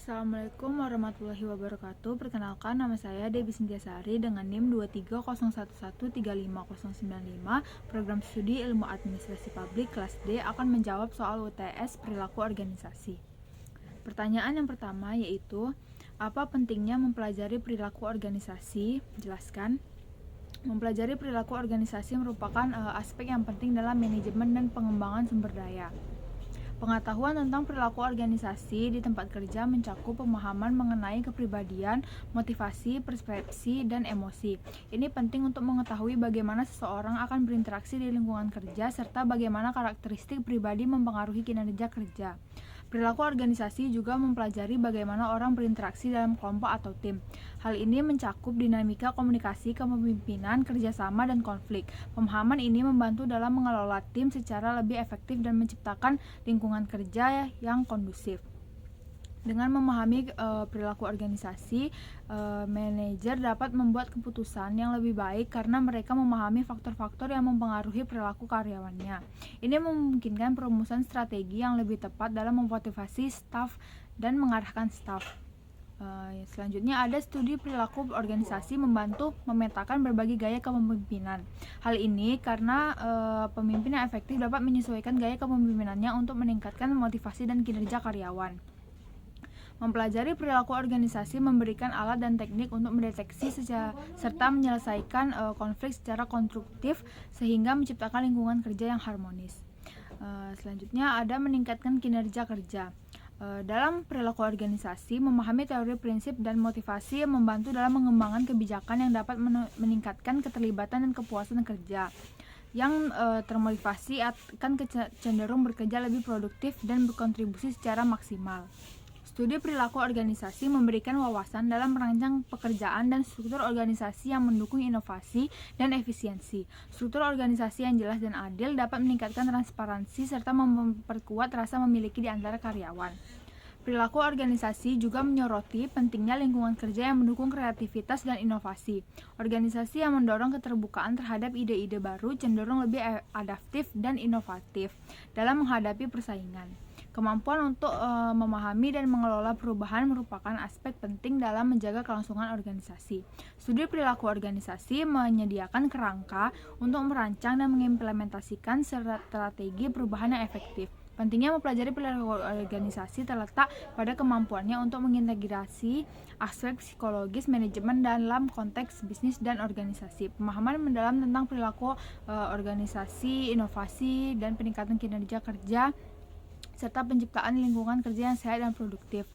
Assalamualaikum warahmatullahi wabarakatuh. Perkenalkan, nama saya Debbie Sintiasari dengan NIM 23011359095, Program Studi Ilmu Administrasi Publik kelas D akan menjawab soal UTS perilaku organisasi. Pertanyaan yang pertama yaitu, apa pentingnya mempelajari perilaku organisasi? Jelaskan. Mempelajari perilaku organisasi merupakan aspek yang penting dalam manajemen dan pengembangan sumber daya. Pengetahuan tentang perilaku organisasi di tempat kerja mencakup pemahaman mengenai kepribadian, motivasi, persepsi, dan emosi. Ini penting untuk mengetahui bagaimana seseorang akan berinteraksi di lingkungan kerja serta bagaimana karakteristik pribadi mempengaruhi kinerja kerja. Perilaku organisasi juga mempelajari bagaimana orang berinteraksi dalam kelompok atau tim. Hal ini mencakup dinamika komunikasi, kepemimpinan, kerjasama, dan konflik. Pemahaman ini membantu dalam mengelola tim secara lebih efektif dan menciptakan lingkungan kerja yang kondusif. Dengan memahami perilaku organisasi, manajer dapat membuat keputusan yang lebih baik karena mereka memahami faktor-faktor yang mempengaruhi perilaku karyawannya. Ini memungkinkan perumusan strategi yang lebih tepat dalam memotivasi staf dan mengarahkan staf. Selanjutnya ada studi perilaku organisasi membantu memetakan berbagai gaya kepemimpinan. Hal ini karena pemimpin yang efektif dapat menyesuaikan gaya kepemimpinannya untuk meningkatkan motivasi dan kinerja karyawan. Mempelajari perilaku organisasi memberikan alat dan teknik untuk mendeteksi serta menyelesaikan konflik secara konstruktif sehingga menciptakan lingkungan kerja yang harmonis. Selanjutnya ada meningkatkan kinerja kerja. Dalam perilaku organisasi, memahami teori prinsip dan motivasi yang membantu dalam mengembangkan kebijakan yang dapat meningkatkan keterlibatan dan kepuasan kerja. Yang termotivasi akan cenderung bekerja lebih produktif dan berkontribusi secara maksimal. Studi perilaku organisasi memberikan wawasan dalam merancang pekerjaan dan struktur organisasi yang mendukung inovasi dan efisiensi. Struktur organisasi yang jelas dan adil dapat meningkatkan transparansi serta memperkuat rasa memiliki di antara karyawan. Perilaku organisasi juga menyoroti pentingnya lingkungan kerja yang mendukung kreativitas dan inovasi. Organisasi yang mendorong keterbukaan terhadap ide-ide baru cenderung lebih adaptif dan inovatif dalam menghadapi persaingan. Kemampuan untuk memahami dan mengelola perubahan merupakan aspek penting dalam menjaga kelangsungan organisasi. Studi perilaku organisasi menyediakan kerangka untuk merancang dan mengimplementasikan strategi perubahan yang efektif. Pentingnya mempelajari perilaku organisasi terletak pada kemampuannya untuk mengintegrasi aspek psikologis manajemen dalam konteks bisnis dan organisasi. Pemahaman mendalam tentang perilaku organisasi, inovasi, dan peningkatan kinerja kerja serta penciptaan lingkungan kerja yang sehat dan produktif,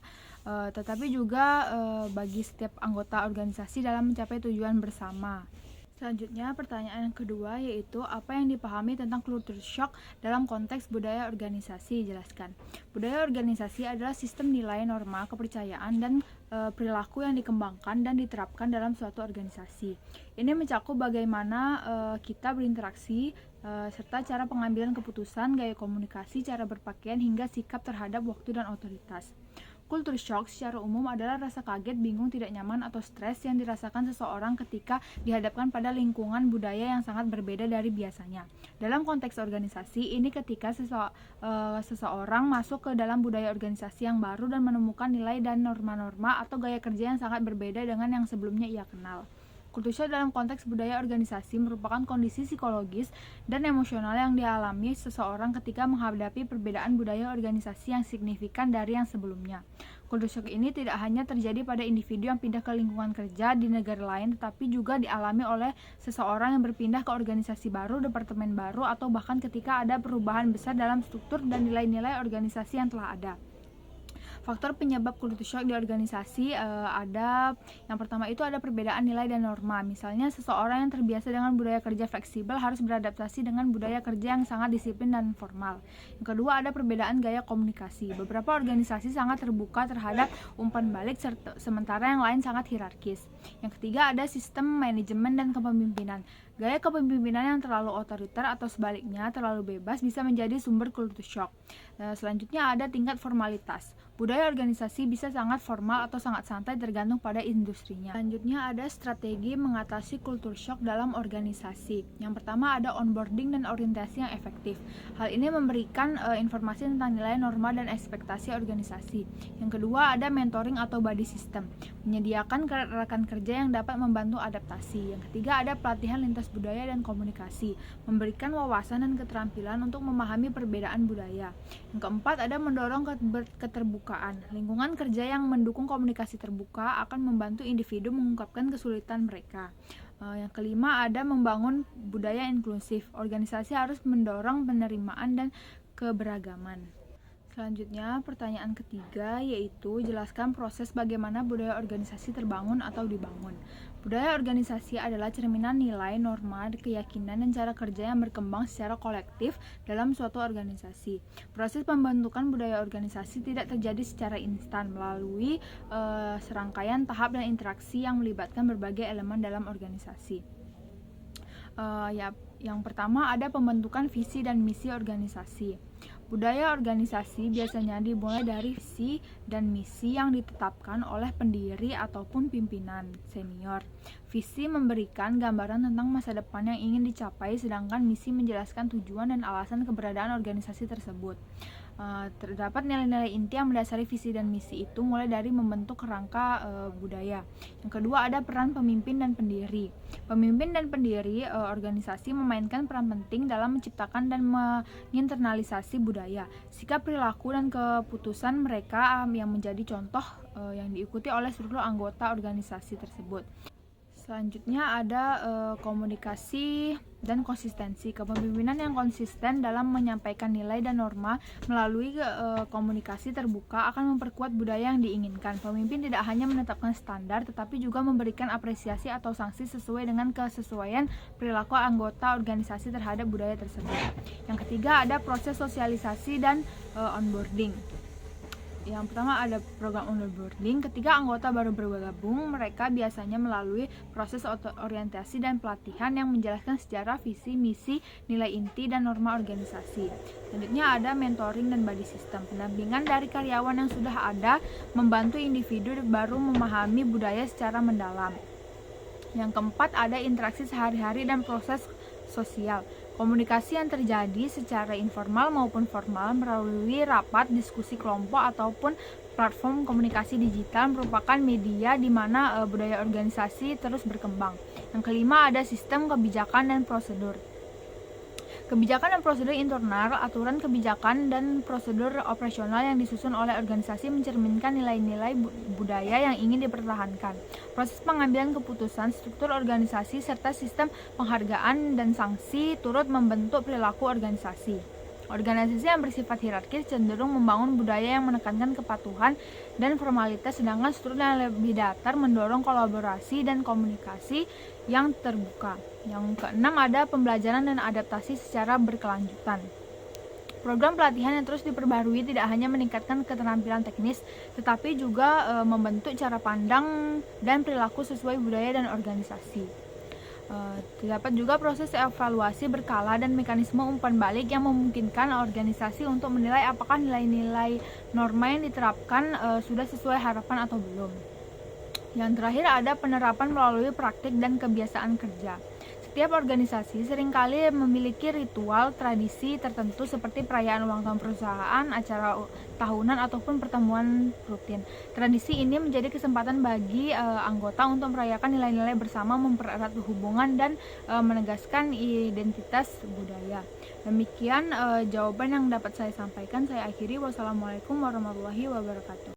tetapi juga bagi setiap anggota organisasi dalam mencapai tujuan bersama. Selanjutnya, pertanyaan yang kedua yaitu apa yang dipahami tentang culture shock dalam konteks budaya organisasi? Jelaskan. Budaya organisasi adalah sistem nilai, norma, kepercayaan, dan perilaku yang dikembangkan dan diterapkan dalam suatu organisasi. Ini mencakup bagaimana kita berinteraksi, serta cara pengambilan keputusan, gaya komunikasi, cara berpakaian, hingga sikap terhadap waktu dan otoritas. Culture shock secara umum adalah rasa kaget, bingung, tidak nyaman, atau stres yang dirasakan seseorang ketika dihadapkan pada lingkungan budaya yang sangat berbeda dari biasanya. Dalam konteks organisasi, ini ketika seseorang masuk ke dalam budaya organisasi yang baru dan menemukan nilai dan norma-norma atau gaya kerja yang sangat berbeda dengan yang sebelumnya ia kenal. Culture shock dalam konteks budaya organisasi merupakan kondisi psikologis dan emosional yang dialami seseorang ketika menghadapi perbedaan budaya organisasi yang signifikan dari yang sebelumnya. Culture shock ini tidak hanya terjadi pada individu yang pindah ke lingkungan kerja di negara lain, tetapi juga dialami oleh seseorang yang berpindah ke organisasi baru, departemen baru, atau bahkan ketika ada perubahan besar dalam struktur dan nilai-nilai organisasi yang telah ada. Faktor penyebab culture shock di organisasi ada yang pertama itu ada perbedaan nilai dan norma. Misalnya seseorang yang terbiasa dengan budaya kerja fleksibel harus beradaptasi dengan budaya kerja yang sangat disiplin dan formal. Yang kedua ada perbedaan gaya komunikasi. Beberapa organisasi sangat terbuka terhadap umpan balik sementara yang lain sangat hierarkis. Yang ketiga ada sistem manajemen dan kepemimpinan. Gaya kepemimpinan yang terlalu otoriter atau sebaliknya terlalu bebas bisa menjadi sumber culture shock. Selanjutnya ada tingkat formalitas. Budaya organisasi bisa sangat formal atau sangat santai tergantung pada industrinya. Selanjutnya ada strategi mengatasi culture shock dalam organisasi. Yang pertama ada onboarding dan orientasi yang efektif. Hal ini memberikan informasi tentang nilai, norma, dan ekspektasi organisasi. Yang kedua ada mentoring atau buddy system, menyediakan rekan kerja yang dapat membantu adaptasi. Yang ketiga ada pelatihan lintas budaya dan komunikasi, memberikan wawasan dan keterampilan untuk memahami perbedaan budaya. Yang keempat ada mendorong keterbukaan. Lingkungan kerja yang mendukung komunikasi terbuka akan membantu individu mengungkapkan kesulitan mereka. Yang kelima ada membangun budaya inklusif. Organisasi harus mendorong penerimaan dan keberagaman. Selanjutnya, pertanyaan ketiga yaitu jelaskan proses bagaimana budaya organisasi terbangun atau dibangun. Budaya organisasi adalah cerminan nilai, norma, keyakinan, dan cara kerja yang berkembang secara kolektif dalam suatu organisasi. Proses pembentukan budaya organisasi tidak terjadi secara instan melalui serangkaian tahap dan interaksi yang melibatkan berbagai elemen dalam organisasi. Yang pertama ada pembentukan visi dan misi organisasi. Budaya organisasi biasanya dimulai dari visi dan misi yang ditetapkan oleh pendiri ataupun pimpinan senior. Visi memberikan gambaran tentang masa depan yang ingin dicapai, sedangkan misi menjelaskan tujuan dan alasan keberadaan organisasi tersebut. Terdapat nilai-nilai inti yang mendasari visi dan misi itu, mulai dari membentuk kerangka budaya. Yang kedua ada peran pemimpin dan pendiri. Pemimpin dan pendiri organisasi memainkan peran penting dalam menciptakan dan menginternalisasi budaya. Sikap, perilaku, dan keputusan mereka yang menjadi contoh yang diikuti oleh seluruh anggota organisasi tersebut. Selanjutnya ada komunikasi dan konsistensi. Kepemimpinan yang konsisten dalam menyampaikan nilai dan norma melalui komunikasi terbuka akan memperkuat budaya yang diinginkan. Pemimpin tidak hanya menetapkan standar, tetapi juga memberikan apresiasi atau sanksi sesuai dengan kesesuaian perilaku anggota organisasi terhadap budaya tersebut. Yang ketiga ada proses sosialisasi dan onboarding. Yang pertama ada program onboarding. Ketika anggota baru bergabung, mereka biasanya melalui proses orientasi dan pelatihan yang menjelaskan sejarah, visi, misi, nilai inti, dan norma organisasi. Selanjutnya ada mentoring dan buddy system. Pendampingan dari karyawan yang sudah ada membantu individu baru memahami budaya secara mendalam. Yang keempat ada interaksi sehari-hari dan proses sosial. Komunikasi yang terjadi secara informal maupun formal melalui rapat, diskusi kelompok, ataupun platform komunikasi digital merupakan media di mana budaya organisasi terus berkembang. Yang kelima ada sistem kebijakan dan prosedur. Kebijakan dan prosedur internal, aturan kebijakan dan prosedur operasional yang disusun oleh organisasi mencerminkan nilai-nilai budaya yang ingin dipertahankan. Proses pengambilan keputusan, struktur organisasi, serta sistem penghargaan dan sanksi turut membentuk perilaku organisasi. Organisasi yang bersifat hierarkis cenderung membangun budaya yang menekankan kepatuhan dan formalitas, sedangkan struktur yang lebih datar mendorong kolaborasi dan komunikasi yang terbuka. Yang keenam ada pembelajaran dan adaptasi secara berkelanjutan. Program pelatihan yang terus diperbarui tidak hanya meningkatkan keterampilan teknis, tetapi juga membentuk cara pandang dan perilaku sesuai budaya dan organisasi. Terdapat juga proses evaluasi berkala dan mekanisme umpan balik yang memungkinkan organisasi untuk menilai apakah nilai-nilai norma yang diterapkan sudah sesuai harapan atau belum. Yang terakhir ada penerapan melalui praktik dan kebiasaan kerja. Setiap organisasi seringkali memiliki ritual, tradisi tertentu seperti perayaan ulang tahun perusahaan, acara tahunan, ataupun pertemuan rutin. Tradisi ini menjadi kesempatan bagi anggota untuk merayakan nilai-nilai bersama, mempererat hubungan, dan menegaskan identitas budaya. Demikian jawaban yang dapat saya sampaikan. Saya akhiri. Wassalamualaikum warahmatullahi wabarakatuh.